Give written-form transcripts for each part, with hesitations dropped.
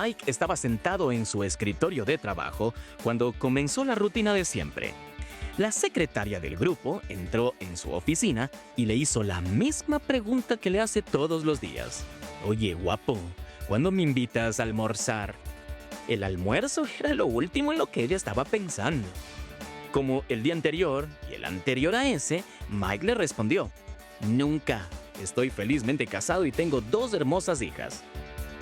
Mike estaba sentado en su escritorio de trabajo cuando comenzó la rutina de siempre. La secretaria del grupo entró en su oficina y le hizo la misma pregunta que le hace todos los días. Oye, guapo, ¿cuándo me invitas a almorzar? El almuerzo era lo último en lo que ella estaba pensando. Como el día anterior y el anterior a ese, Mike le respondió: Nunca. Estoy felizmente casado y tengo 2 hermosas hijas.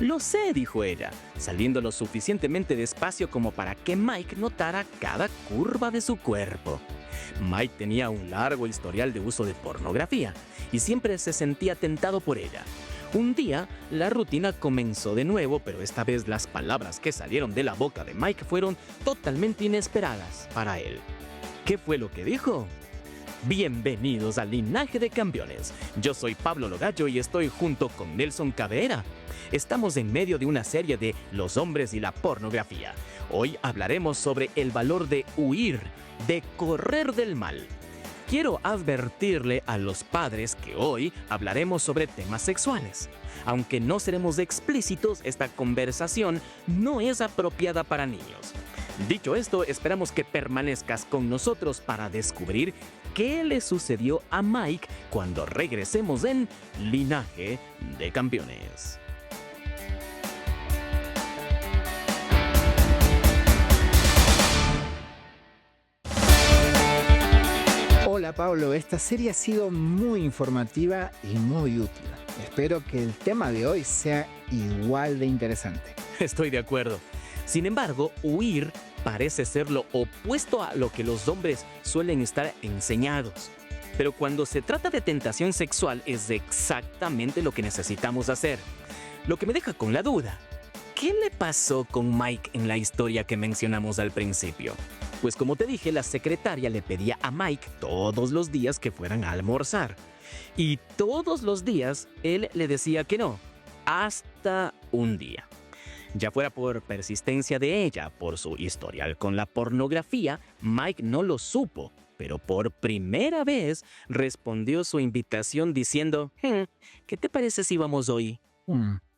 Lo sé, dijo ella, saliendo lo suficientemente despacio como para que Mike notara cada curva de su cuerpo. Mike tenía un largo historial de uso de pornografía y siempre se sentía tentado por ella. Un día, la rutina comenzó de nuevo, pero esta vez las palabras que salieron de la boca de Mike fueron totalmente inesperadas para él. ¿Qué fue lo que dijo? Bienvenidos al Linaje de Campeones. Yo soy Pablo Logallo y estoy junto con Nelson Cabrera. Estamos en medio de una serie de Los hombres y la pornografía. Hoy hablaremos sobre el valor de huir, de correr del mal. Quiero advertirle a los padres que hoy hablaremos sobre temas sexuales. Aunque no seremos explícitos, esta conversación no es apropiada para niños. Dicho esto, esperamos que permanezcas con nosotros para descubrir qué le sucedió a Mike cuando regresemos en Linaje de Campeones. Hola Pablo, esta serie ha sido muy informativa y muy útil. Espero que el tema de hoy sea igual de interesante. Estoy de acuerdo. Sin embargo, huir parece ser lo opuesto a lo que los hombres suelen estar enseñados. Pero cuando se trata de tentación sexual es exactamente lo que necesitamos hacer. Lo que me deja con la duda: ¿qué le pasó con Mike en la historia que mencionamos al principio? Pues como te dije, la secretaria le pedía a Mike todos los días que fueran a almorzar. Y todos los días él le decía que no, hasta un día. Ya fuera por persistencia de ella, por su historial con la pornografía, Mike no lo supo, pero por primera vez respondió su invitación diciendo: ¿Qué te parece si vamos hoy?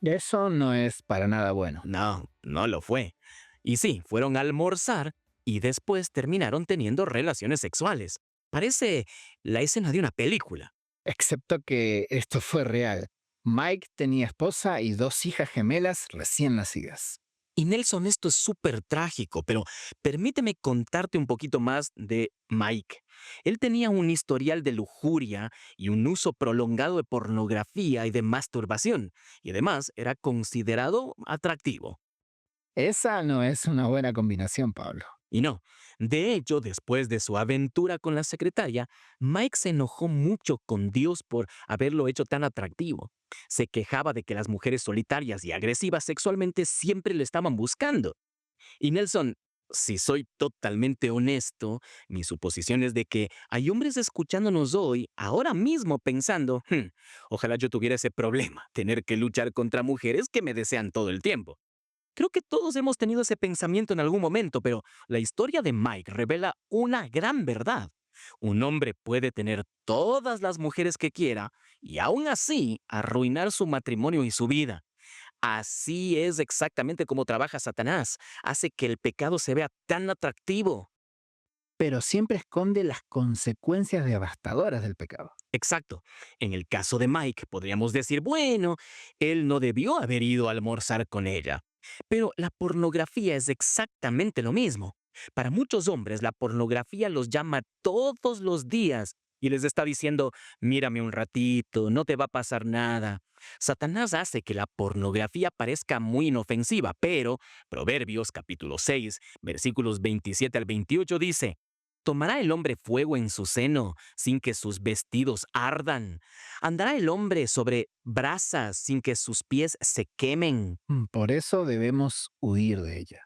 Eso no es para nada bueno. No, no lo fue. Y sí, fueron a almorzar y después terminaron teniendo relaciones sexuales. Parece la escena de una película. Excepto que esto fue real. Mike tenía esposa y 2 hijas gemelas recién nacidas. Y Nelson, esto es súper trágico, pero permíteme contarte un poquito más de Mike. Él tenía un historial de lujuria y un uso prolongado de pornografía y de masturbación, y además era considerado atractivo. Esa no es una buena combinación, Pablo. Y no, de hecho, después de su aventura con la secretaria, Mike se enojó mucho con Dios por haberlo hecho tan atractivo. Se quejaba de que las mujeres solitarias y agresivas sexualmente siempre le estaban buscando. Y Nelson, si soy totalmente honesto, mi suposición es de que hay hombres escuchándonos hoy, ahora mismo pensando: ojalá yo tuviera ese problema, tener que luchar contra mujeres que me desean todo el tiempo. Creo que todos hemos tenido ese pensamiento en algún momento, pero la historia de Mike revela una gran verdad. Un hombre puede tener todas las mujeres que quiera y aún así arruinar su matrimonio y su vida. Así es exactamente como trabaja Satanás. Hace que el pecado se vea tan atractivo. Pero siempre esconde las consecuencias devastadoras del pecado. Exacto. En el caso de Mike, podríamos decir, bueno, él no debió haber ido a almorzar con ella. Pero la pornografía es exactamente lo mismo. Para muchos hombres, la pornografía los llama todos los días y les está diciendo: mírame un ratito, no te va a pasar nada. Satanás hace que la pornografía parezca muy inofensiva, pero Proverbios capítulo 6, versículos 27 al 28 dice: ¿tomará el hombre fuego en su seno sin que sus vestidos ardan? ¿Andará el hombre sobre brasas sin que sus pies se quemen? Por eso debemos huir de ella.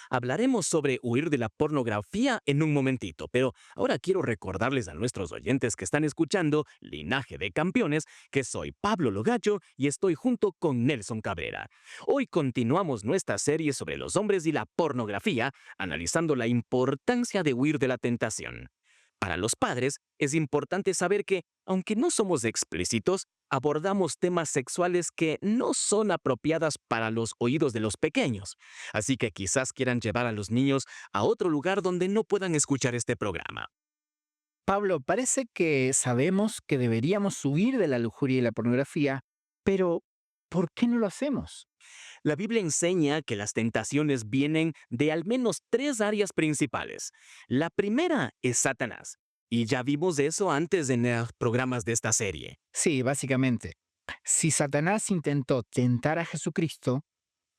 Hablaremos sobre huir de la pornografía en un momentito, pero ahora quiero recordarles a nuestros oyentes que están escuchando Linaje de Campeones que soy Pablo Logallo y estoy junto con Nelson Cabrera. Hoy continuamos nuestra serie sobre los hombres y la pornografía, analizando la importancia de huir de la tentación. Para los padres, es importante saber que, aunque no somos explícitos, abordamos temas sexuales que no son apropiadas para los oídos de los pequeños. Así que quizás quieran llevar a los niños a otro lugar donde no puedan escuchar este programa. Pablo, parece que sabemos que deberíamos huir de la lujuria y la pornografía, pero ¿por qué no lo hacemos? La Biblia enseña que las tentaciones vienen de al menos tres áreas principales. La primera es Satanás. Y ya vimos eso antes en los programas de esta serie. Sí, básicamente, si Satanás intentó tentar a Jesucristo,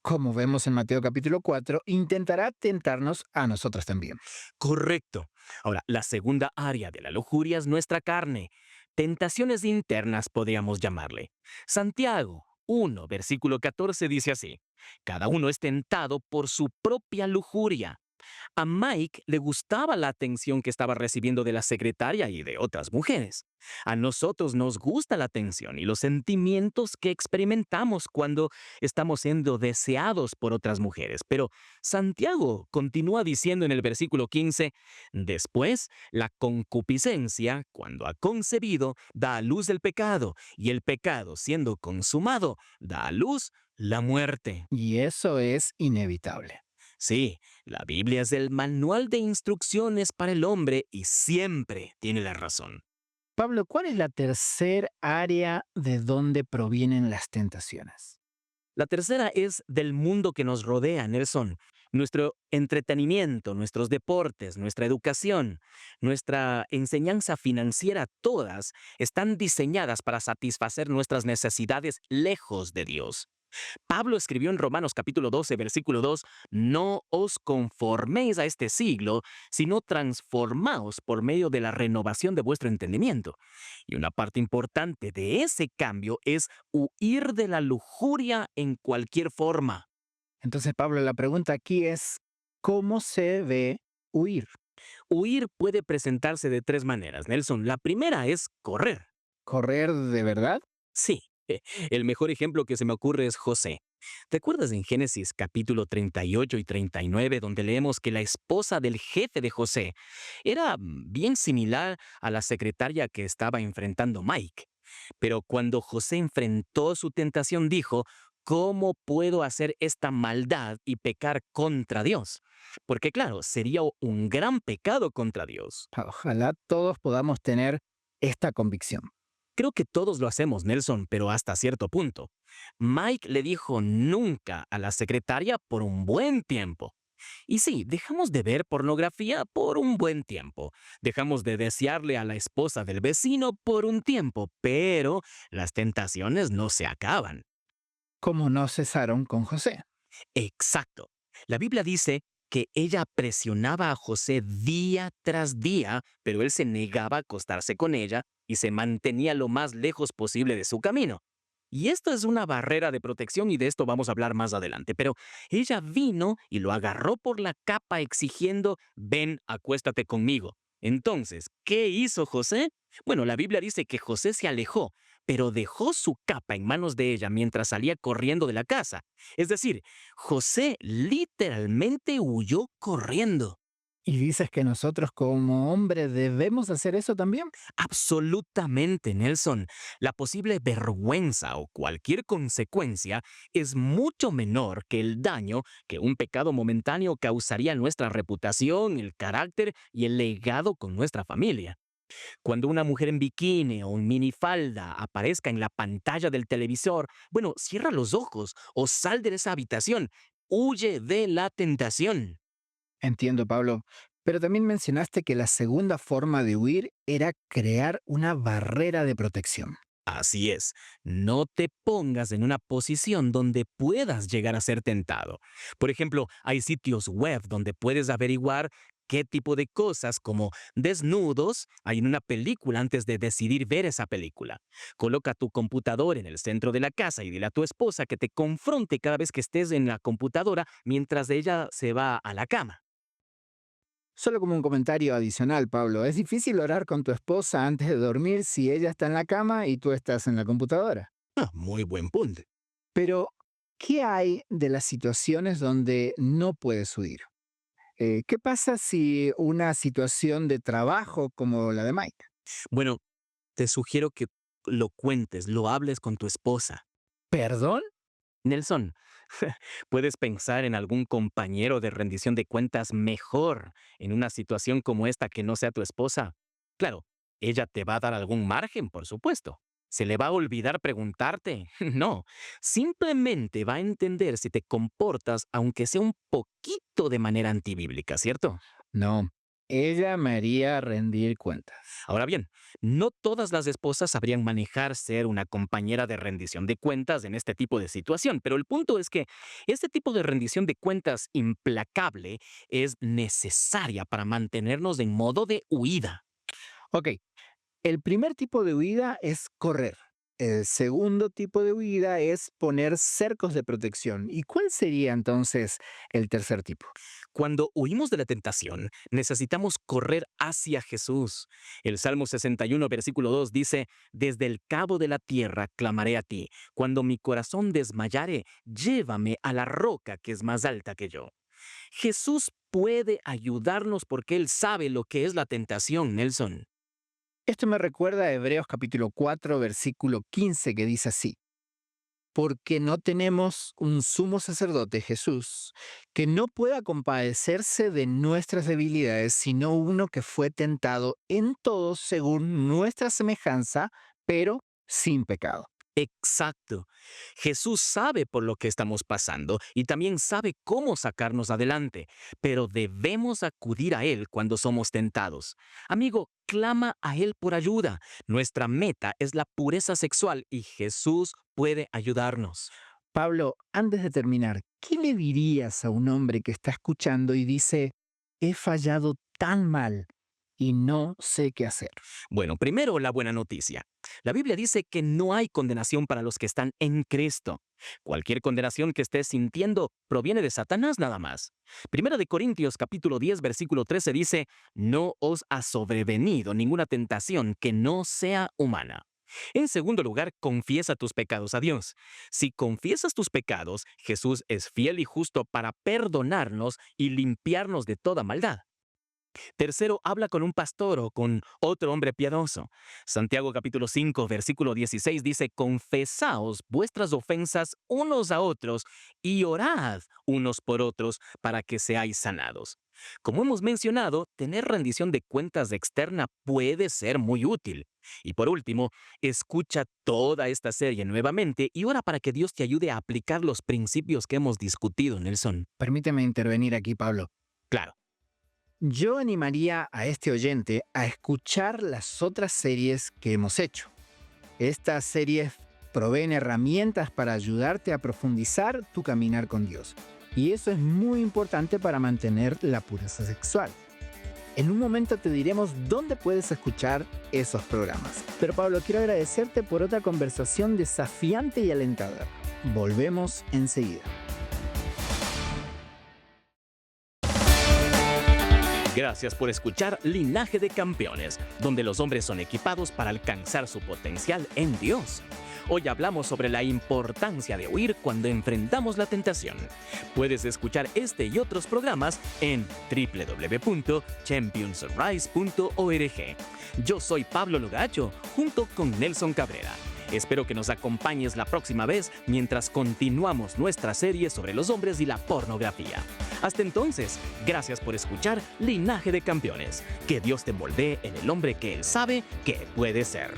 como vemos en Mateo capítulo 4, intentará tentarnos a nosotros también. Correcto. Ahora, la segunda área de la lujuria es nuestra carne. Tentaciones internas podríamos llamarle. Santiago 1, versículo 14 dice así: Cada uno es tentado por su propia lujuria. A Mike le gustaba la atención que estaba recibiendo de la secretaria y de otras mujeres. A nosotros nos gusta la atención y los sentimientos que experimentamos cuando estamos siendo deseados por otras mujeres. Pero Santiago continúa diciendo en el versículo 15, después, la concupiscencia, cuando ha concebido, da a luz el pecado, y el pecado, siendo consumado, da a luz la muerte. Y eso es inevitable. Sí, la Biblia es el manual de instrucciones para el hombre y siempre tiene la razón. Pablo, ¿cuál es la tercera área de donde provienen las tentaciones? La tercera es del mundo que nos rodea, Nelson. Nuestro entretenimiento, nuestros deportes, nuestra educación, nuestra enseñanza financiera, todas están diseñadas para satisfacer nuestras necesidades lejos de Dios. Pablo escribió en Romanos capítulo 12, versículo 2, no os conforméis a este siglo, sino transformaos por medio de la renovación de vuestro entendimiento. Y una parte importante de ese cambio es huir de la lujuria en cualquier forma. Entonces, Pablo, la pregunta aquí es, ¿cómo se ve huir? Huir puede presentarse de tres maneras, Nelson. La primera es correr. ¿Correr de verdad? Sí, el mejor ejemplo que se me ocurre es José. ¿Te acuerdas en Génesis capítulo 38 y 39 donde leemos que la esposa del jefe de José era bien similar a la secretaria que estaba enfrentando Mike? Pero cuando José enfrentó su tentación dijo, ¿cómo puedo hacer esta maldad y pecar contra Dios? Porque claro, sería un gran pecado contra Dios. Ojalá todos podamos tener esta convicción. Creo que todos lo hacemos, Nelson, pero hasta cierto punto. Mike le dijo nunca a la secretaria por un buen tiempo. Y sí, dejamos de ver pornografía por un buen tiempo. Dejamos de desearle a la esposa del vecino por un tiempo, pero las tentaciones no se acaban. Como no cesaron con José. Exacto. La Biblia dice que ella presionaba a José día tras día, pero él se negaba a acostarse con ella y se mantenía lo más lejos posible de su camino. Y esto es una barrera de protección y de esto vamos a hablar más adelante, pero ella vino y lo agarró por la capa exigiendo, ven, acuéstate conmigo. Entonces, ¿qué hizo José? Bueno, la Biblia dice que José se alejó, pero dejó su capa en manos de ella mientras salía corriendo de la casa. Es decir, José literalmente huyó corriendo. ¿Y dices que nosotros como hombres debemos hacer eso también? Absolutamente, Nelson. La posible vergüenza o cualquier consecuencia es mucho menor que el daño que un pecado momentáneo causaría a nuestra reputación, el carácter y el legado con nuestra familia. Cuando una mujer en bikini o en minifalda aparezca en la pantalla del televisor, bueno, cierra los ojos o sal de esa habitación. Huye de la tentación. Entiendo, Pablo. Pero también mencionaste que la segunda forma de huir era crear una barrera de protección. Así es, no te pongas en una posición donde puedas llegar a ser tentado. Por ejemplo, hay sitios web donde puedes averiguar qué tipo de cosas como desnudos hay en una película antes de decidir ver esa película. Coloca tu computador en el centro de la casa y dile a tu esposa que te confronte cada vez que estés en la computadora mientras ella se va a la cama. Solo como un comentario adicional, Pablo, es difícil orar con tu esposa antes de dormir si ella está en la cama y tú estás en la computadora. Muy buen punto. Pero, ¿qué hay de las situaciones donde no puedes huir? ¿Qué pasa si una situación de trabajo como la de Mike? Bueno, te sugiero que lo cuentes, lo hables con tu esposa. ¿Perdón? Nelson, puedes pensar en algún compañero de rendición de cuentas mejor en una situación como esta que no sea tu esposa. Claro, ella te va a dar algún margen, por supuesto. ¿Se le va a olvidar preguntarte? No, simplemente va a entender si te comportas, aunque sea un poquito de manera antibíblica, ¿cierto? No, ella me haría rendir cuentas. Ahora bien, no todas las esposas sabrían manejar ser una compañera de rendición de cuentas en este tipo de situación, pero el punto es que este tipo de rendición de cuentas implacable es necesaria para mantenernos en modo de huida. Ok, el primer tipo de huida es correr. El segundo tipo de huida es poner cercos de protección. ¿Y cuál sería entonces el tercer tipo? Cuando huimos de la tentación, necesitamos correr hacia Jesús. El Salmo 61, versículo 2 dice, Desde el cabo de la tierra clamaré a ti. Cuando mi corazón desmayare, llévame a la roca que es más alta que yo. Jesús puede ayudarnos porque Él sabe lo que es la tentación, Nelson. Esto me recuerda a Hebreos capítulo 4, versículo 15, que dice así: porque no tenemos un sumo sacerdote, Jesús, que no pueda compadecerse de nuestras debilidades, sino uno que fue tentado en todo según nuestra semejanza, pero sin pecado. Exacto. Jesús sabe por lo que estamos pasando y también sabe cómo sacarnos adelante, pero debemos acudir a Él cuando somos tentados. Amigo, clama a Él por ayuda. Nuestra meta es la pureza sexual y Jesús puede ayudarnos. Pablo, antes de terminar, ¿qué le dirías a un hombre que está escuchando y dice, he fallado tan mal y no sé qué hacer? Bueno, primero la buena noticia. La Biblia dice que no hay condenación para los que están en Cristo. Cualquier condenación que estés sintiendo proviene de Satanás nada más. Primera de Corintios capítulo 10 versículo 13 dice, no os ha sobrevenido ninguna tentación que no sea humana. En segundo lugar, confiesa tus pecados a Dios. Si confiesas tus pecados, Jesús es fiel y justo para perdonarnos y limpiarnos de toda maldad. Tercero, habla con un pastor o con otro hombre piadoso. Santiago capítulo 5, versículo 16 dice, confesaos vuestras ofensas unos a otros y orad unos por otros para que seáis sanados. Como hemos mencionado, tener rendición de cuentas externa puede ser muy útil. Y por último, escucha toda esta serie nuevamente y ora para que Dios te ayude a aplicar los principios que hemos discutido, Nelson. Permíteme intervenir aquí, Pablo. Claro. Yo animaría a este oyente a escuchar las otras series que hemos hecho. Estas series proveen herramientas para ayudarte a profundizar tu caminar con Dios. Y eso es muy importante para mantener la pureza sexual. En un momento te diremos dónde puedes escuchar esos programas. Pero Pablo, quiero agradecerte por otra conversación desafiante y alentadora. Volvemos enseguida. Gracias por escuchar Linaje de Campeones, donde los hombres son equipados para alcanzar su potencial en Dios. Hoy hablamos sobre la importancia de huir cuando enfrentamos la tentación. Puedes escuchar este y otros programas en www.championsrise.org. Yo soy Pablo Lugacho, junto con Nelson Cabrera. Espero que nos acompañes la próxima vez mientras continuamos nuestra serie sobre los hombres y la pornografía. Hasta entonces, gracias por escuchar Linaje de Campeones. Que Dios te moldee en el hombre que Él sabe que puede ser.